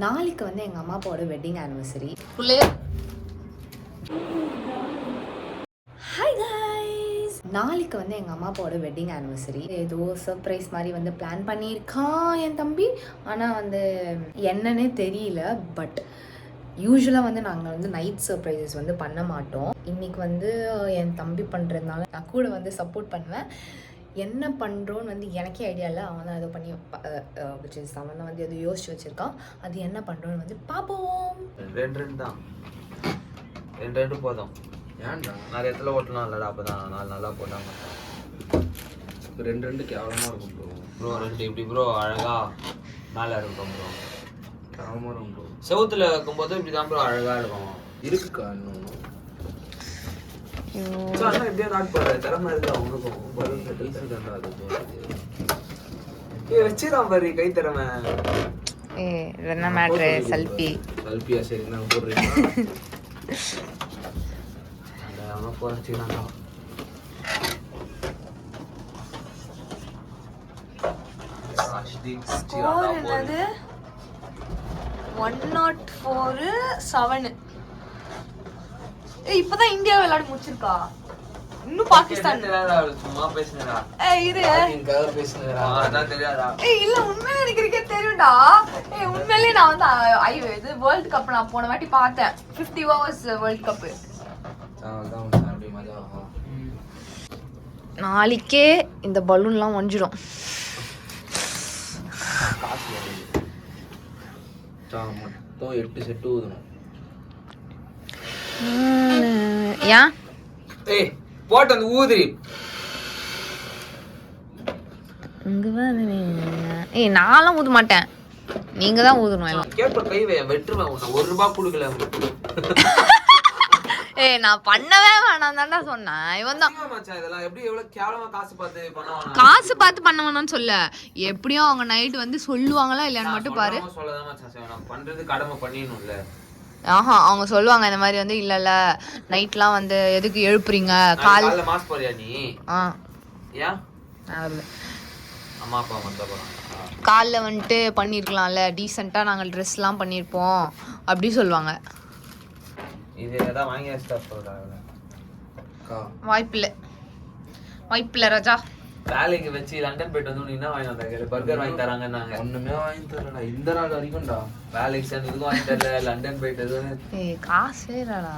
நாளைக்கு வந்து எங்கள் அம்மா அப்பாவோட வெட்டிங் ஆனிவர்சரி. ஹாய் கைஸ், நாளைக்கு வந்து எங்கள் அம்மா அப்பாவோட வெட்டிங் ஆனிவர்சரி. ஏதோ சர்ப்ரைஸ் மாதிரி வந்து பிளான் பண்ணியிருக்கான் என் தம்பி. ஆனால் வந்து என்னன்னே தெரியல. பட் யூஸ்வலாக வந்து நாங்கள் வந்து நைட் சர்ப்ரைசஸ் வந்து பண்ண மாட்டோம். இன்றைக்கி வந்து என் தம்பி பண்ணுறதுனால நான் கூட வந்து சப்போர்ட் பண்ணுவேன். என்ன பண்ணுறோன்னு வந்து எனக்கே ஐடியா இல்லை. அவன் தான் ஏதோ பண்ணி அவன் தான் வந்து எதோ யோசிச்சு வச்சுருக்கான். அது என்ன பண்ணுறோன்னு வந்து பார்ப்போம். ரெண்டு தான் ரெண்டு போதும். ஏன்டா நிறைய இடத்துல ஓட்டலாம் இல்லடா, அப்போ தான் நாலு நல்லா போட்டாங்க. ரெண்டு கேவலமாக இருக்கும் ப்ரோ. ரெண்டு இப்படி ப்ரோ அழகா மேலே இருக்கும் ப்ரோ. கேவலமாக இருக்கும் ப்ரோ. செவுத்துல வைக்கும்போது இப்படி தான் ப்ரோ அழகாக இருக்கும். இருக்குக்கா இன்னும் எப்படியா நாட் போடுற திறமை இருக்கு அவங்களுக்கும். வச்சுதான் பாரு கை திறமை. என்ன மேட்ரு? சல்பியா? சரி நான் போடுறேன். போறச்சுக்கலாம்டா. என்னது 104-7. இப்பதான் இந்தியா விளையாடி முடிச்சிருக்கா. இன்னும் பாகிஸ்தான் சும்மா பேசுனடா. இரு பேசுனடா அதான் தெரியாதா? இல்ல உண்மையிலே எனக்கு கிரிக்கெட் தெரியும்டா. உண்மையிலேயே நான் வந்து இது வேர்ல்ட் கப் நான் போன வாட்டி பார்த்தேன். 50 ஓவர்ஸ் வேர்ல்ட் கப். நாளைக்கே இந்த பலூன்லாம் ஒஞ்சிடும். மொத்தம் 8 செட்டு ஊதணும். ஏன் போட்டு அந்த ஊதிரி நான்லாம் ஊத மாட்டேன். நீங்க தான் ஊதணும் எல்லாம். கேப்ப கை வெட்டுருவேன். 1 ரூபாய் கொடுக்கல. நான் பண்ணவே வேணாம் தான்டா சொன்னேன். இவன் தான் இதெல்லாம் எப்படி எவ்வளவு கேவலமா காசு பார்த்து பண்ண வேணாம்னு சொல்ல. எப்படியும் அவங்க நைட் வந்து சொல்லுவாங்களா இல்லையான்னு மட்டும் பாரு. பண்றது கடமை பண்ணிடணும்ல. ஆஹா, அவங்க சொல்லுவாங்க இந்த மாதிரி வந்து இல்ல நைட்லாம் வந்து எதுக்கு எழுப்புறீங்க காலைல மாஸ் போறியா நீ? ஏன் அம்மா அப்பா மட்டும் காலைல வந்துட்டு பண்ணிருக்கலாம்ல, டீசெண்டா நாங்க ட்ரெஸ்லாம் பண்ணிருப்போம் அப்படி சொல்லுவாங்க. இது ஏதாவது வாங்கி வச்சிட்டா சொல்றாங்க. வாய்ப்பில்லை ராஜா. வேலைக்கு வச்சு லண்டன் போயிட்டு வந்து என்ன வாங்கி வந்தாங்க? பர்கர் வாங்கி தராங்க. நாங்க ஒண்ணுமே வாங்கி தரலடா இந்த நாள் வரைக்கும்டா. வேலைக்கு சேர்ந்ததுக்கும் வாங்கி தரல, லண்டன் போயிட்டது காசே இல்லடா.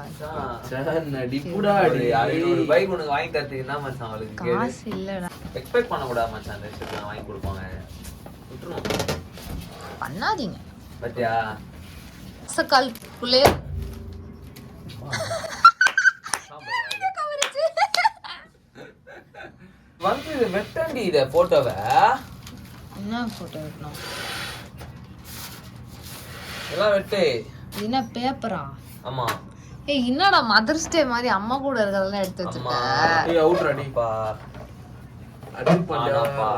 நடிப்புடா. 500 பைக் உனக்கு வாங்கி தரதுக்கு என்ன மச்சான் அவளுக்கு காசு இல்லடா. எக்ஸ்பெக்ட் பண்ண கூடாது மச்சான். அந்த விஷயத்துல வாங்கி கொடுப்பாங்க. விட்டுறணும், பண்ணாதீங்க. பத்தியா சக்கால் புள்ளே வந்து வெட்டண்டி இத போட்டோவை. என்ன போட்டோ வெட்டணும்? எல்லாம் வெட்டு. என்ன பேப்பரா? ஆமா. என்னடா மதர்ஸ் டே மாதிரி அம்மா கூட இருக்கறதெல்லாம் எடுத்து வச்சிருக்க. அவுட் ரெடிப்பா. அடிப் பண்ணாப்பா.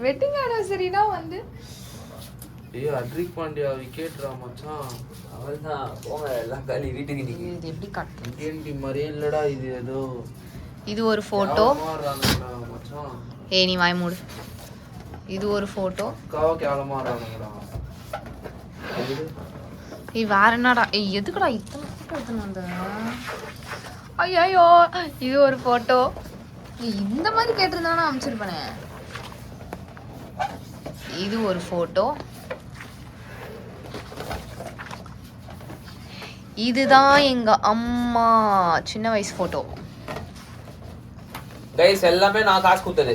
வெட்டிங் ஆனிவர்சரினா வந்து அட்ரிக் பாண்டியா விக்கெட்ரா மச்சான். அவள்தான் போங்க எல்லாம் காலி வீட்டுக்கு. நீங்க இது எப்படி கட் இந்தியன் டீம் மாதிரியே இல்லடா இது. ஏதோ இது ஒரு போட்டோ. மச்சான் நீ வாய் மூடு. இது ஒரு போட்டோ. கேவலமா ஆறானுங்கடா. வேற என்னடா? எதுக்குடா இத்தனை போட்டோ எடுத்துன்னு வந்த? ஐயோ, இது ஒரு போட்டோ. இந்த மாதிரி கேட்டிருந்தானா அனுப்பிச்சிருப்பேனே. இது ஒரு போட்டோ. இதுதான் எங்க அம்மா சின்ன வயசு போட்டோ. கைஸ் எல்லாமே நான் காசு கொடுத்தது.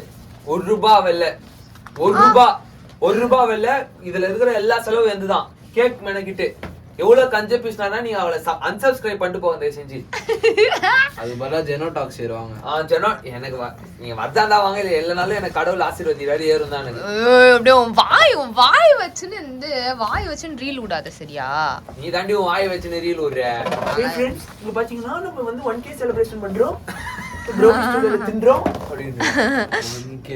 1 ரூபாய் வெல்ல. 1 ரூபாய் வெல்ல. இதுல இருக்கிற எல்லா செலவும் வந்துதான். கேக் மெனக்கிட்டு எவ்வளவு கஞ்ச பீஸ்னா நீ அவளை அன்சப்ஸ்கிரைப் பண்ணிட்டு போங்க தயவு செஞ்சு. அது பதிலா ஜெனோ டாக்ஸ் ஏறுவாங்க. ஜெனோ எனக்கு நீங்க வந்தாண்டா வாங்க. இல்ல எல்லானாலும் எனக்கு கடவுள் ஆசீர்வாதி ஏறும் தான் எனக்கு. அப்படியே வாய் வச்சுன்னு ரீல் விடாத சரியா? நீ தாண்டி வாய் வச்சுன்னு ரீல் விடுற. ஃப்ரெண்ட்ஸ் இங்க பாத்தீங்கன்னா நம்ம வந்து 1K செலிப்ரேஷன் பண்றோம். ப்ரௌனி ஸ்டுடியோல தின்றோம் அப்படினு. 1K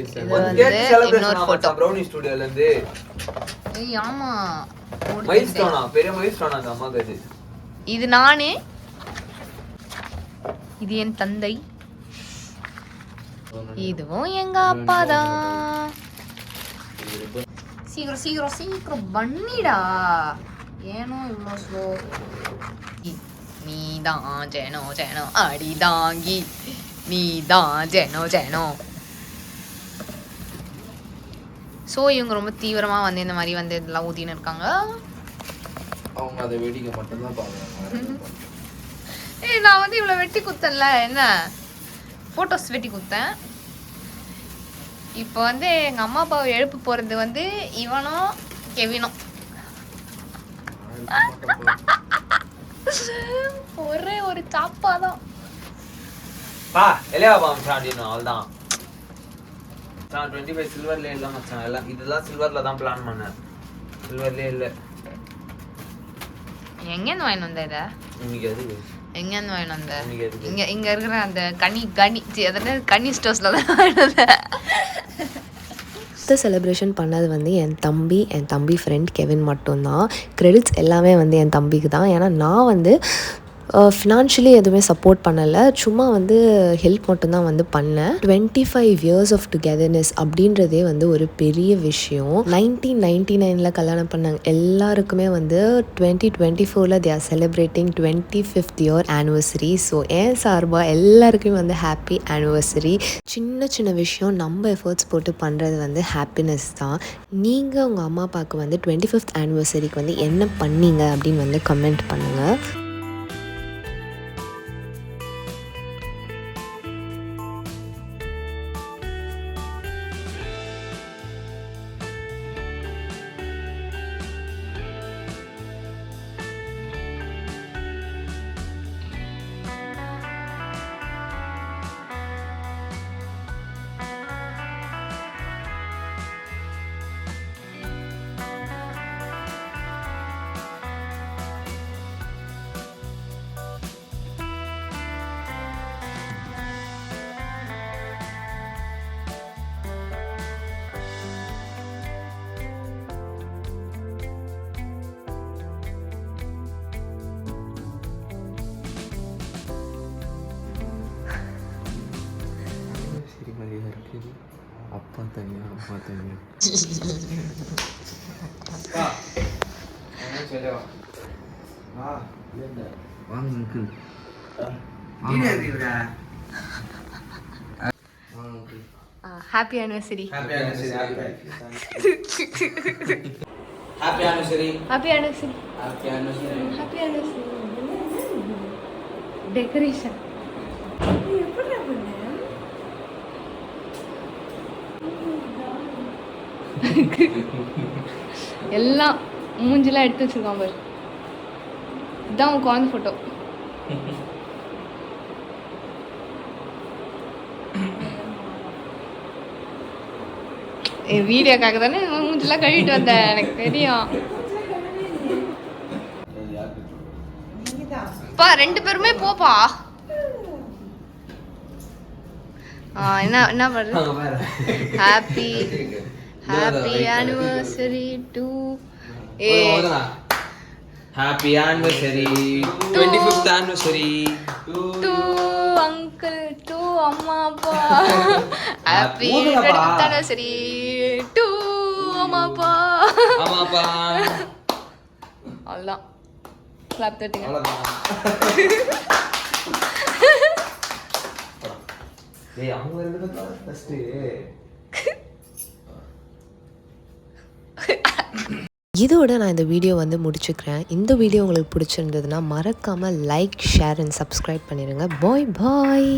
செலிப்ரேஷன் போட்டோ ப்ரௌனி ஸ்டுடியோல இருந்து. ஆமா மைல்ஸ்டோனா, பெரிய மைல்ஸ்டோனா அந்த அம்மாக்கு. இது நானே, இது என் தந்தை, இதுவும் எங்க அப்பா தான். சீக்கிரம் சீக்கிரம் சீக்கிரம் பண்ணிடா. ஏனோ இவ்வளோ ஸ்லோ. நீ தான் ஜெனோ ஜெனோ அடிதாங்கி, நீ தான் ஜெனோ ஜெனோ. ஸோ இவங்க ரொம்ப தீவிரமாக வந்து இந்த மாதிரி வந்து இதெல்லாம் ஊற்றின்னு இருக்காங்க. அவங்க அதை வேடிக்கை மட்டும்தான் பார்க்குறாங்க. நான் வந்து இவ்வளோ வெட்டி குத்தேன்ல, என்ன ஃபோட்டோஸ் வெட்டி குத்தேன். இப்போ வந்து எங்கள் அம்மா அப்பாவை எழுப்பு போகிறது வந்து இவனும் கெவினும். ஒரே ஒரு சாப்பா தான். பா எலையா பாம் அப்படின்னு அவள்தான். நான் 25 சில்வர்ல இல்லை மச்சான். எல்லாம் இதெல்லாம் சில்வர்ல தான் பிளான் பண்ணேன். சில்வர்லயே இல்லை. எங்கேருந்து வாங்கிட்டு வந்த இதை? இன்னைக்கு எதுக்கு எங்கேருந்து வாங்கிட்டு வந்த? இன்னைக்கு எதுக்கு இங்கே இருக்கிற அந்த கனி ஸ்டோர்ஸில் தான் வாங்கிட்டு வந்தேன். செலிப்ரேஷன் பண்ணது வந்து என் தம்பி ஃப்ரெண்ட் கெவின் மட்டும்தான். கிரெடிட்ஸ் எல்லாமே வந்து என் தம்பிக்கு தான். ஏன்னா நான் வந்து ஃபினான்ஷியலி எதுவுமே சப்போர்ட் பண்ணலை, சும்மா வந்து ஹெல்ப் மட்டும்தான் வந்து பண்ணேன். 25 years ஆஃப் டுகெதர்னஸ் அப்படின்றதே வந்து ஒரு பெரிய விஷயம். 1999 கல்யாணம் பண்ணாங்க எல்லாருக்குமே வந்து 2024 they are celebrating 25th year anniversary. So என் சார்பாக எல்லாருக்குமே வந்து ஹாப்பி ஆனிவர்சரி. சின்ன சின்ன விஷயம் நம்ம எஃபர்ட்ஸ் போட்டு பண்ணுறது வந்து ஹாப்பினஸ் தான். நீங்கள் உங்கள் அம்மா அப்பாவுக்கு வந்து 25th ஆனிவர்சரிக்கு வந்து என்ன பண்ணீங்க அப்படின்னு வந்து கமெண்ட் பண்ணுங்கள். அப்பா தனியா அம்மா தனியா. Happy anniversary. Happy anniversary. Happy anniversary. Happy anniversary. Happy anniversary. Decoration எல்லாம் மூஞ்சிலாம் எடுத்து வச்சிருக்கான் பாரு. இதுதான் உன் குழந்தை ஃபோட்டோ. வீடியோக்காக தானே மூஞ்சிலாம் கழுவிட்டு வந்தேன், எனக்கு தெரியும். பா 2 பேருமே போப்பா. என்ன பண்ணுறது? Happy anniversary to happy anniversary 25th anniversary to uncle to அம்மா அப்பா. ஹாப்பி 25th ஆனிவர்சரி டு அம்மா அப்பா. அவ்வளோதான். கிளாப் தட்டுங்க. அவங்க 2 பேரும் ஃபர்ஸ்ட். இதோட நான் இந்த வீடியோ வந்து முடிச்சுக்கிறேன். இந்த வீடியோ உங்களுக்கு பிடிச்சிருந்ததுன்னா மறக்காமல் லைக், ஷேர் அண்ட் சப்ஸ்கிரைப் பண்ணிடுங்க. பாய் பாய்.